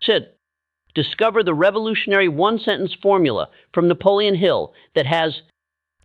Sit. Discover the revolutionary one-sentence formula from Napoleon Hill that has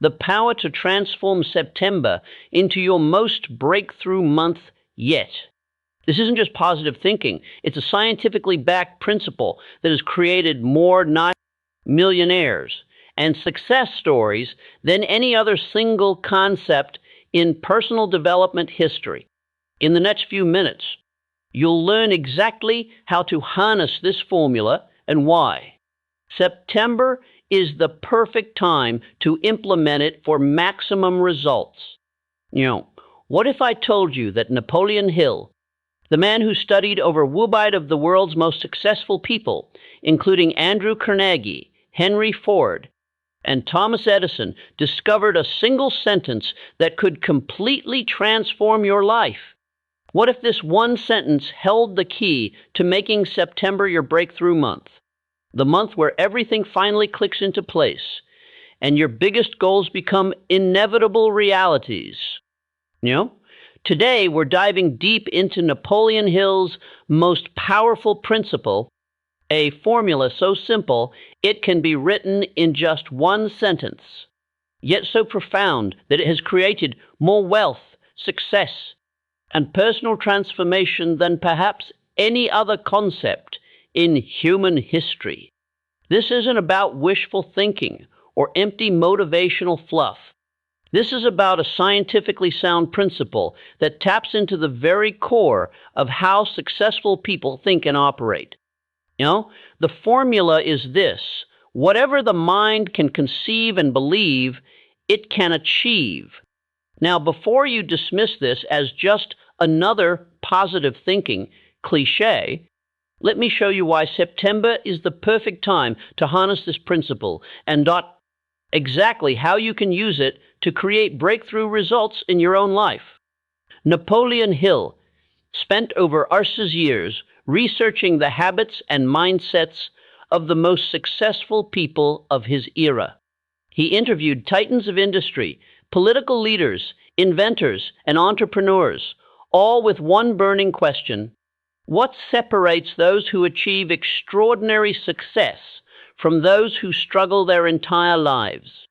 the power to transform September into your most breakthrough month yet. This isn't just positive thinking. It's a scientifically backed principle that has created more millionaires and success stories than any other single concept in personal development history. In the next few minutes, you'll learn exactly how to harness this formula and why. September is the perfect time to implement it for maximum results. What if I told you that Napoleon Hill, the man who studied over whoobite of the world's most successful people, including Andrew Carnegie, Henry Ford, and Thomas Edison, discovered a single sentence that could completely transform your life? What if this one sentence held the key to making September your breakthrough month? The month where everything finally clicks into place and your biggest goals become inevitable realities. Today we're diving deep into Napoleon Hill's most powerful principle, a formula so simple it can be written in just one sentence, yet so profound that it has created more wealth, success, and personal transformation than perhaps any other concept in human history. This isn't about wishful thinking or empty motivational fluff. This is about a scientifically sound principle that taps into the very core of how successful people think and operate. The formula is this: whatever the mind can conceive and believe, it can achieve. Now, before you dismiss this as just another positive thinking cliche, let me show you why September is the perfect time to harness this principle and exactly how you can use it to create breakthrough results in your own life. Napoleon Hill spent over years researching the habits and mindsets of the most successful people of his era. He interviewed titans of industry, political leaders, inventors, and entrepreneurs, all with one burning question: what separates those who achieve extraordinary success from those who struggle their entire lives?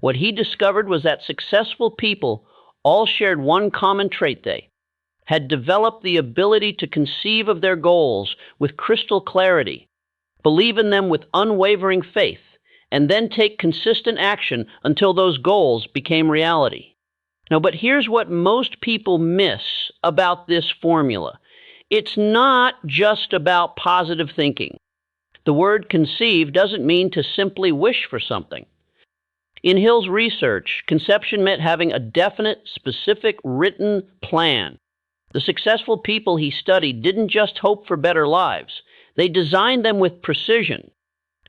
What he discovered was that successful people all shared one common trait: they had developed the ability to conceive of their goals with crystal clarity, believe in them with unwavering faith, and then take consistent action until those goals became reality. Now, but here's what most people miss about this formula. It's not just about positive thinking. The word conceive doesn't mean to simply wish for something. In Hill's research, conception meant having a definite, specific, written plan. The successful people he studied didn't just hope for better lives. They designed them with precision.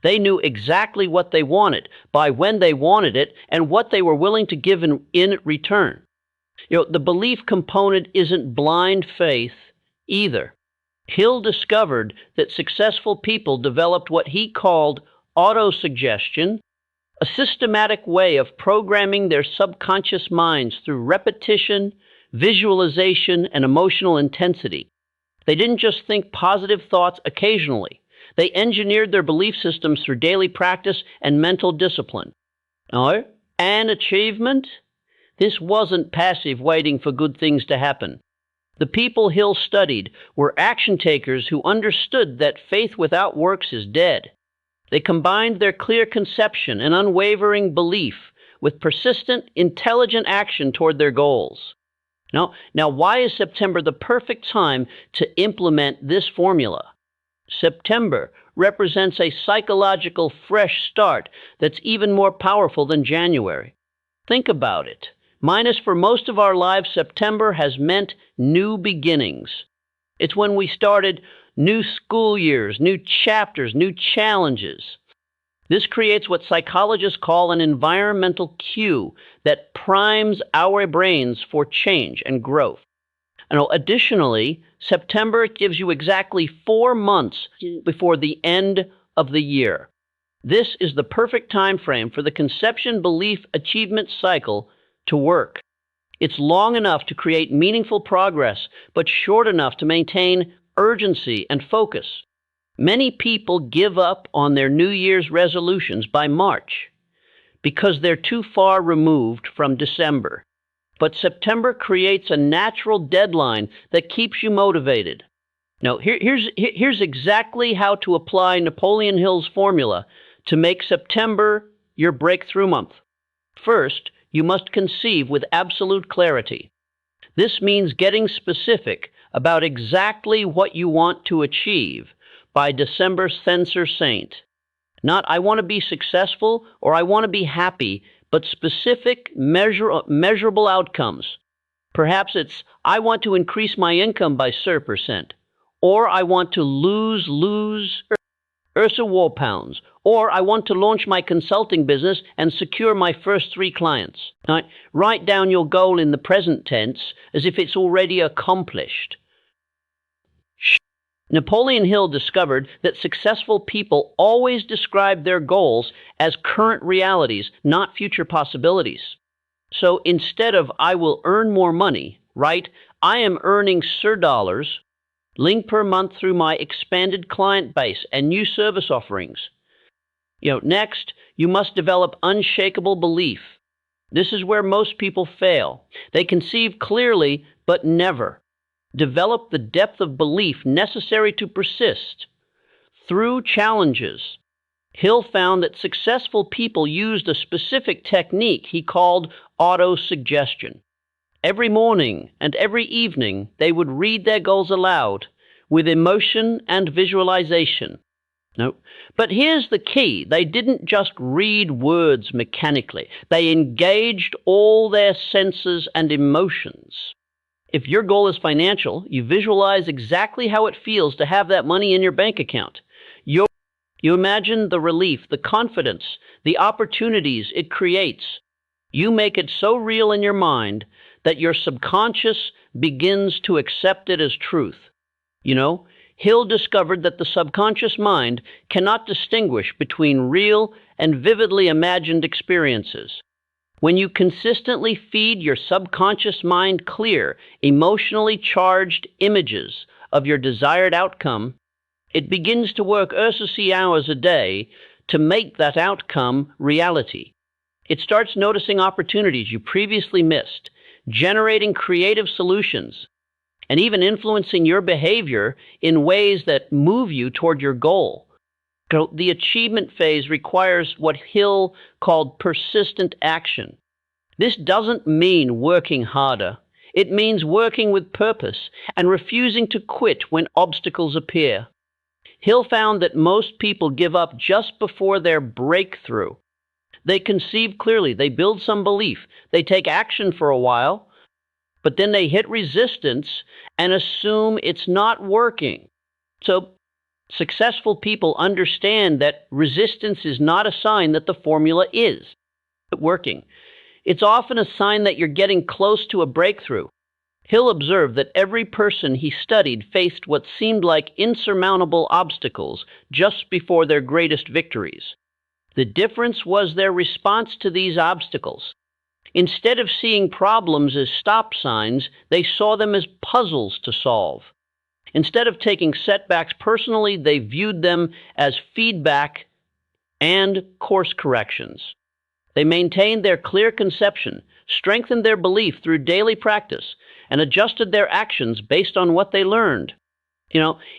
They knew exactly what they wanted, by when they wanted it, and what they were willing to give in return. The belief component isn't blind faith either. Hill discovered that successful people developed what he called autosuggestion, a systematic way of programming their subconscious minds through repetition, visualization, and emotional intensity. They didn't just think positive thoughts occasionally. They engineered their belief systems through daily practice and mental discipline. And achievement? This wasn't passive waiting for good things to happen. The people Hill studied were action takers who understood that faith without works is dead. They combined their clear conception and unwavering belief with persistent, intelligent action toward their goals. Now, why is September the perfect time to implement this formula? September represents a psychological fresh start that's even more powerful than January. Think about it. For most of our lives, September has meant new beginnings. It's when we started new school years, new chapters, new challenges. This creates what psychologists call an environmental cue that primes our brains for change and growth. Additionally, September gives you exactly 4 months before the end of the year. This is the perfect time frame for the conception, belief, achievement cycle to work. It's long enough to create meaningful progress, but short enough to maintain urgency and focus. Many people give up on their New Year's resolutions by March because they're too far removed from December. But September creates a natural deadline that keeps you motivated. Now, here's exactly how to apply Napoleon Hill's formula to make September your breakthrough month. First, you must conceive with absolute clarity. This means getting specific about exactly what you want to achieve by December Censer Saint. Not, I want to be successful or I want to be happy, but specific, measurable outcomes. Perhaps it's, I want to increase my income by %, or I want to lose Ursa war pounds, or I want to launch my consulting business and secure my first 3 clients. Now, write down your goal in the present tense as if it's already accomplished. Napoleon Hill discovered that successful people always describe their goals as current realities, not future possibilities. So instead of, I will earn more money, write, I am earning $, link per month through my expanded client base and new service offerings. Next, you must develop unshakable belief. This is where most people fail. They conceive clearly, but never develop the depth of belief necessary to persist. Through challenges, Hill found that successful people used a specific technique he called auto-suggestion. Every morning and every evening, they would read their goals aloud with emotion and visualization. But here's the key. They didn't just read words mechanically. They engaged all their senses and emotions. If your goal is financial, you visualize exactly how it feels to have that money in your bank account. You imagine the relief, the confidence, the opportunities it creates. You make it so real in your mind that your subconscious begins to accept it as truth. Hill discovered that the subconscious mind cannot distinguish between real and vividly imagined experiences. When you consistently feed your subconscious mind clear, emotionally charged images of your desired outcome, it begins to work 60 hours a day to make that outcome reality. It starts noticing opportunities you previously missed, generating creative solutions, and even influencing your behavior in ways that move you toward your goal. The achievement phase requires what Hill called persistent action. This doesn't mean working harder. It means working with purpose and refusing to quit when obstacles appear. Hill found that most people give up just before their breakthrough. They conceive clearly, they build some belief, they take action for a while, but then they hit resistance and assume it's not working. So successful people understand that resistance is not a sign that the formula is working. It's often a sign that you're getting close to a breakthrough. Hill observed that every person he studied faced what seemed like insurmountable obstacles just before their greatest victories. The difference was their response to these obstacles. Instead of seeing problems as stop signs, they saw them as puzzles to solve. Instead of taking setbacks personally, they viewed them as feedback and course corrections. They maintained their clear conception, strengthened their belief through daily practice, and adjusted their actions based on what they learned.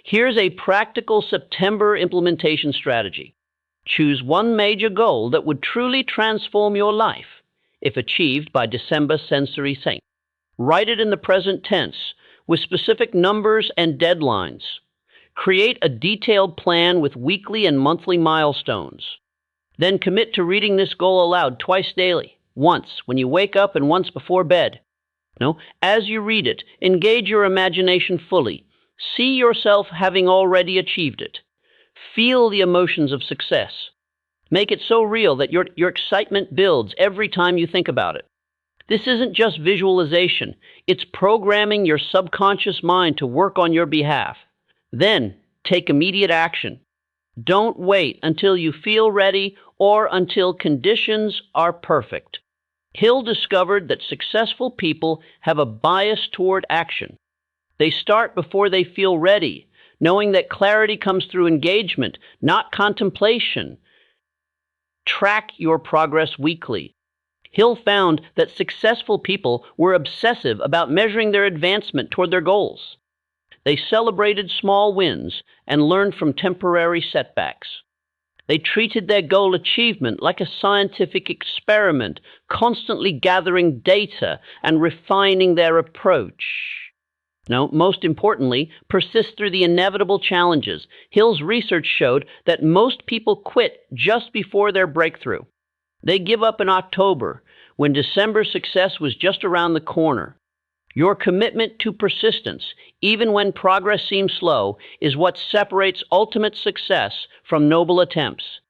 Here's a practical September implementation strategy. Choose one major goal that would truly transform your life if achieved by December Censer Saint. Write it in the present tense with specific numbers and deadlines. Create a detailed plan with weekly and monthly milestones. Then commit to reading this goal aloud twice daily, once when you wake up and once before bed. As you read it, engage your imagination fully. See yourself having already achieved it. Feel the emotions of success. Make it so real that your excitement builds every time you think about it. This isn't just visualization. It's programming your subconscious mind to work on your behalf. Then, take immediate action. Don't wait until you feel ready or until conditions are perfect. Hill discovered that successful people have a bias toward action. They start before they feel ready, knowing that clarity comes through engagement, not contemplation. Track your progress weekly. Hill found that successful people were obsessive about measuring their advancement toward their goals. They celebrated small wins and learned from temporary setbacks. They treated their goal achievement like a scientific experiment, constantly gathering data and refining their approach. Now, most importantly, persist through the inevitable challenges. Hill's research showed that most people quit just before their breakthrough. They give up in October, when December's success was just around the corner. Your commitment to persistence, even when progress seems slow, is what separates ultimate success from noble attempts.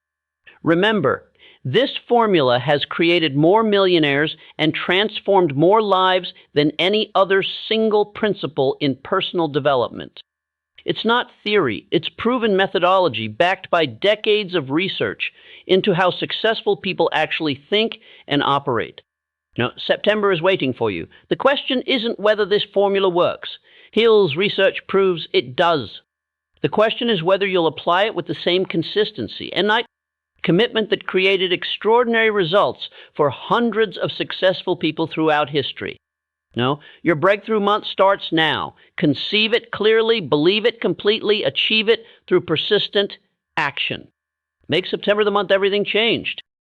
Remember, this formula has created more millionaires and transformed more lives than any other single principle in personal development. It's not theory, it's proven methodology backed by decades of research into how successful people actually think and operate. Now, September is waiting for you. The question isn't whether this formula works. Hill's research proves it does. The question is whether you'll apply it with the same consistency and commitment that created extraordinary results for hundreds of successful people throughout history. No, your breakthrough month starts now. Conceive it clearly, believe it completely, achieve it through persistent action. Make September the month everything changed.